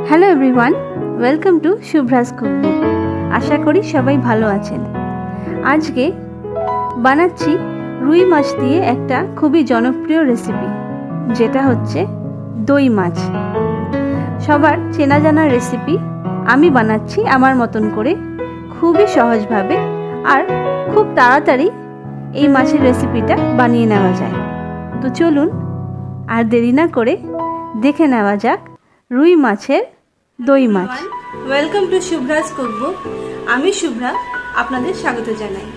Hello everyone, welcome to Shubhra's cookbook. আশা করি সবাই ভালো আছেন। আজকে বানাচ্ছি রুই মাছ দিয়ে একটা খুবই জনপ্রিয় রেসিপি, যেটা হচ্ছে দই মাছ। সবার চেনা জানা রেসিপি, আমি বানাচ্ছি আমার মতন করে, খুবই সহজভাবে আর খুব তাড়াতাড়ি এই মাছের রেসিপিটা বানিয়ে নেওয়া যায়। তো চলুন আর দেরি না করে দেখে নেওয়া যাক রুই মাছের দই মাছ। Welcome to Shubhra's cookbook. আমি শুভ্রা, আপনাদের স্বাগত জানাই।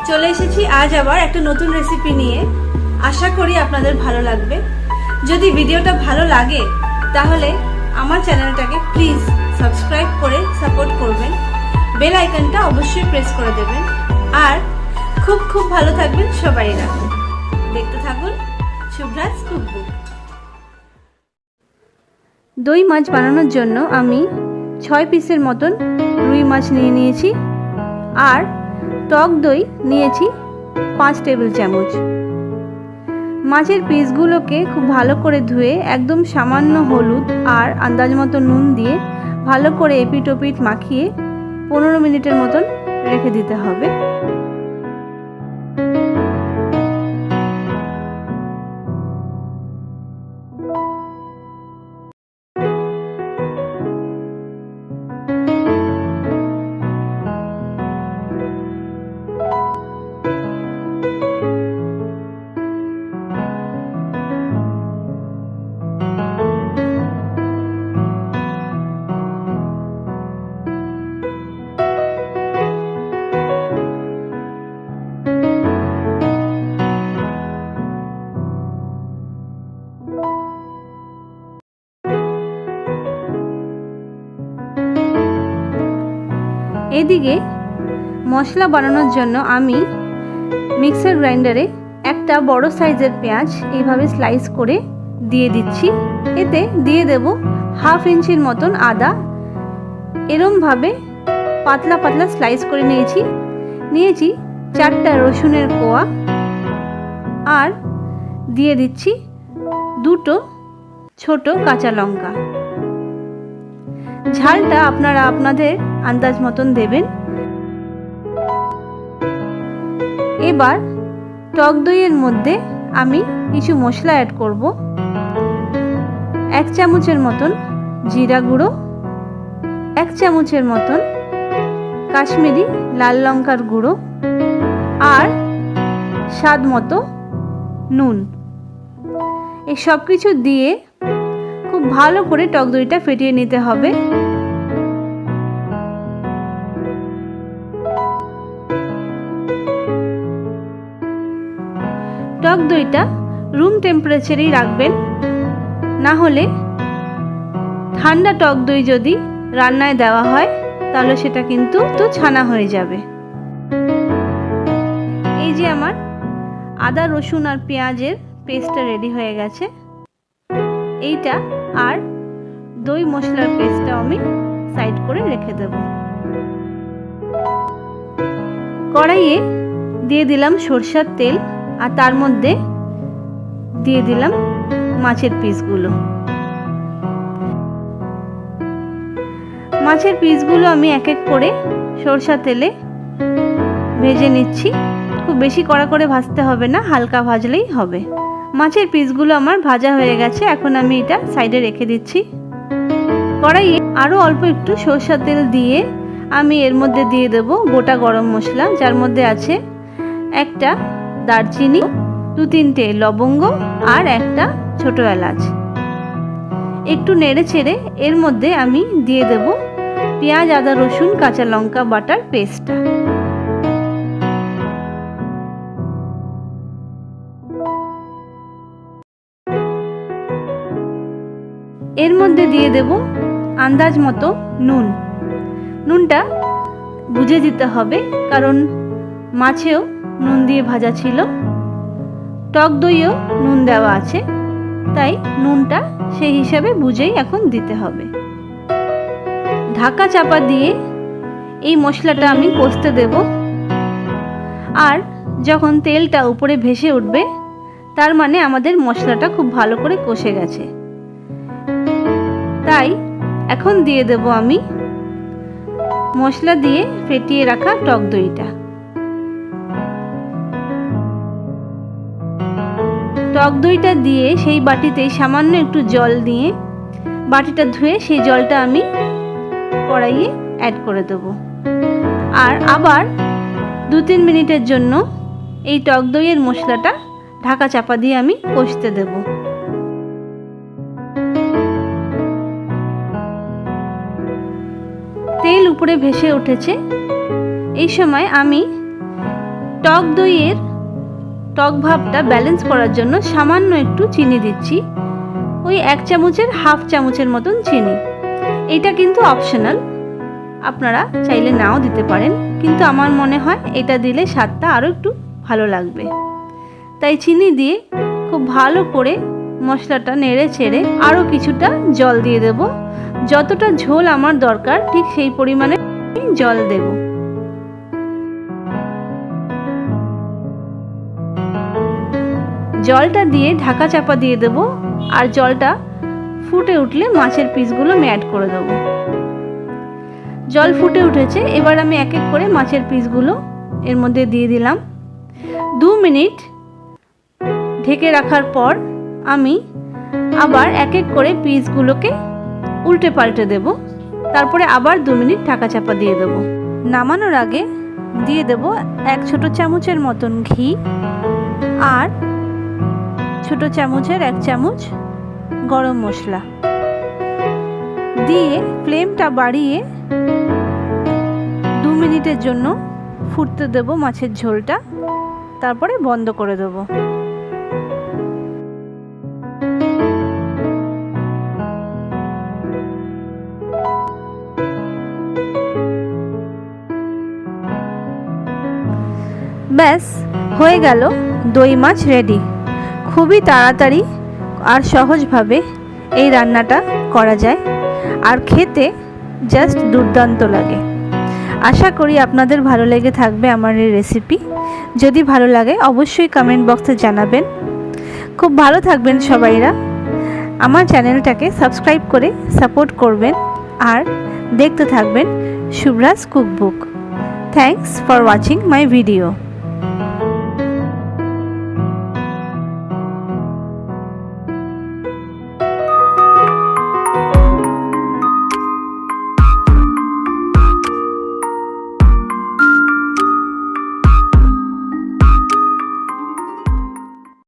চলে এসেছি আজ আবার একটা নতুন রেসিপি নিয়ে। আশা করি আপনাদের ভালো লাগবে। যদি ভিডিওটা ভালো লাগে তাহলে আমার চ্যানেলটাকে প্লিজ সাবস্ক্রাইব করে সাপোর্ট করবেন, বেল আইকনটা অবশ্যই প্রেস করে দেবেন, আর খুব খুব ভালো থাকবেন সবাই। রাখুন, দেখতে থাকুন শুভ্রাস কুকবুক। দই মাছ বানানোর জন্য আমি 6 পিসের মতন রুই মাছ নিয়ে নিয়েছি, আর টক দই নিয়েছি 5 টেবিল চামচ। মাছের পিসগুলোকে খুব ভালো করে ধুয়ে একদম সামান্য হলুদ আর আন্দাজ মতো নুন দিয়ে ভালো করে এপিট ওপিট মাখিয়ে 15 মিনিটের মতন রেখে দিতে হবে। এদিকে মশলা বানানোর জন্য আমি মিক্সার গ্রাইন্ডারে একটা বড় সাইজের পেঁয়াজ এইভাবে স্লাইস করে দিয়ে দিচ্ছি। এতে দিয়ে দেব 1/2 ইঞ্চির মতন আদা, এরমভাবে পাতলা পাতলা স্লাইস করে নিয়েছি 4টা রসুনের কোয়া, আর দিয়ে দিচ্ছি 2টো ছোট কাঁচা লঙ্কা। ঝালটা আপনারা আপনাদের আন্দাজ মতন দেবেন। এবার টক দইয়ের মধ্যে আমি কিছু মশলা অ্যাড করব। 1 চামচের মতন জিরা গুঁড়ো, 1 চামচের মতন কাশ্মীরি লাল লঙ্কার গুঁড়ো, আর স্বাদ মতো নুন। এই সব কিছু দিয়ে খুব ভালো করে টক দইটা ফেটিয়ে নিতে হবে। টক দইটা রুম টেম্পারেচারেই রাখবেন, না হলে ঠান্ডা টক দই যদি রান্নায় দেওয়া হয় তাহলে সেটা কিন্তু ছানা হয়ে যাবে। এই যে আমার আদা রসুন আর পেঁয়াজের পেস্টটা রেডি হয়ে গেছে। এইটা আর দই মশলার পেস্টটা আমি সাইড করে রেখে দেব। কড়াইয়ে দিয়ে দিলাম সরষের তেল, আর তার মধ্যে দিয়ে দিলাম মাছের পিসগুলো। মাছের পিসগুলো আমি এক এক করে সরষের তেলে ভেজে নিচ্ছি। খুব বেশি কড়া করে ভাজতে হবে না, হালকা ভাজলেই হবে। মাছের পিসগুলো আমার ভাজা হয়ে গেছে, এখন আমি এটা সাইডে রেখে দিচ্ছি। কড়াইয়ে আরও অল্প একটু সরষের তেল দিয়ে আমি এর মধ্যে দিয়ে দেব গোটা গরম মশলা, যার মধ্যে আছে একটা দারচিনি, 2-3টে লবঙ্গ আর একটা ছোট এলাচ। একটু নেড়ে চেড়ে এর মধ্যে আমি দিয়ে দেব পেঁয়াজ আদা রসুন কাঁচা লঙ্কা বাটার পেস্টটা। এর মধ্যে দিয়ে দেব আন্দাজ মতো নুন। নুনটা বুঝে দিতে হবে, কারণ মাছেও নুন দিয়ে ভাজা ছিল, টক দইও নুন দেওয়া আছে, তাই নুনটা সেই হিসাবে বুঝেই এখন দিতে হবে। ঢাকা চাপা দিয়ে এই মশলাটা আমি কষতে দেব, আর যখন তেলটা উপরে ভেসে উঠবে তার মানে আমাদের মশলাটা খুব ভালো করে কষে গেছে। তাই এখন দিয়ে দেব আমি মশলা দিয়ে ফেটিয়ে রাখা টক দইটা। টক দইটা দিয়ে সেই বাটিতেই সামান্য একটু জল দিয়ে বাটিটা ধুয়ে সেই জলটা আমি কড়াইয়ে অ্যাড করে দেব। আর আবার 2-3 মিনিটের জন্য এই টক দইয়ের মশলাটা ঢাকা চাপা দিয়ে আমি কষতে দেব। তেল উপরে ভেসে উঠেছে। এই সময় আমি টক দইয়ের টক ভাবটা ব্যালেন্স করার জন্য সামান্য একটু চিনি দিচ্ছি, ওই 1 চামচের হাফ চামচের মতন চিনি। এটা কিন্তু অপশনাল, আপনারা চাইলে নাও দিতে পারেন, কিন্তু আমার মনে হয় এটা দিলে স্বাদটা আরও একটু ভালো লাগবে। তাই চিনি দিয়ে খুব ভালো করে মশলাটা নেড়ে চেড়ে আরও কিছুটা জল দিয়ে দেব। যতটা ঝোল আমার দরকার ঠিক সেই পরিমাণে জল দেব। জলটা দিয়ে ঢাকা চাপা দিয়ে দেব। আর জলটা ফুটে উঠলে মাছের পিসগুলো আমি অ্যাড করে দেব। জল ফুটে উঠেছে, এবার আমি এক এক করে মাছের পিসগুলো এর মধ্যে দিয়ে দিলাম। 2 মিনিট ঢেকে রাখার পর আমি আবার এক এক করে পিসগুলোকে উল্টে পাল্টে দেব। তারপরে আবার 2 মিনিট ঢাকা চাপা দিয়ে দেব। নামানোর আগে দিয়ে দেব 1 ছোট চামচের মতন ঘি আর ছোট চামচের 1 চামচ গরম মশলা দিয়ে ফ্লেমটা বাড়িয়ে 2 মিনিটের জন্য ফুটতে দেব মাছের ঝোলটা, তারপরে বন্ধ করে দেব। ব্যাস হয়ে গেল দই মাছ রেডি। খুবই তাড়াতাড়ি আর সহজভাবে এই রান্নাটা করা যায়, আর খেতে জাস্ট দুর্দান্ত লাগে। আশা করি আপনাদের ভালো লেগে থাকবে আমার এই রেসিপি। যদি ভালো লাগে অবশ্যই কমেন্ট বক্সে জানাবেন। খুব ভালো থাকবেন সবাইরা। আমার চ্যানেলটাকে সাবস্ক্রাইব করে সাপোর্ট করবেন আর দেখতে থাকবেন Shubhra's cookbook. Thanks for watching my video.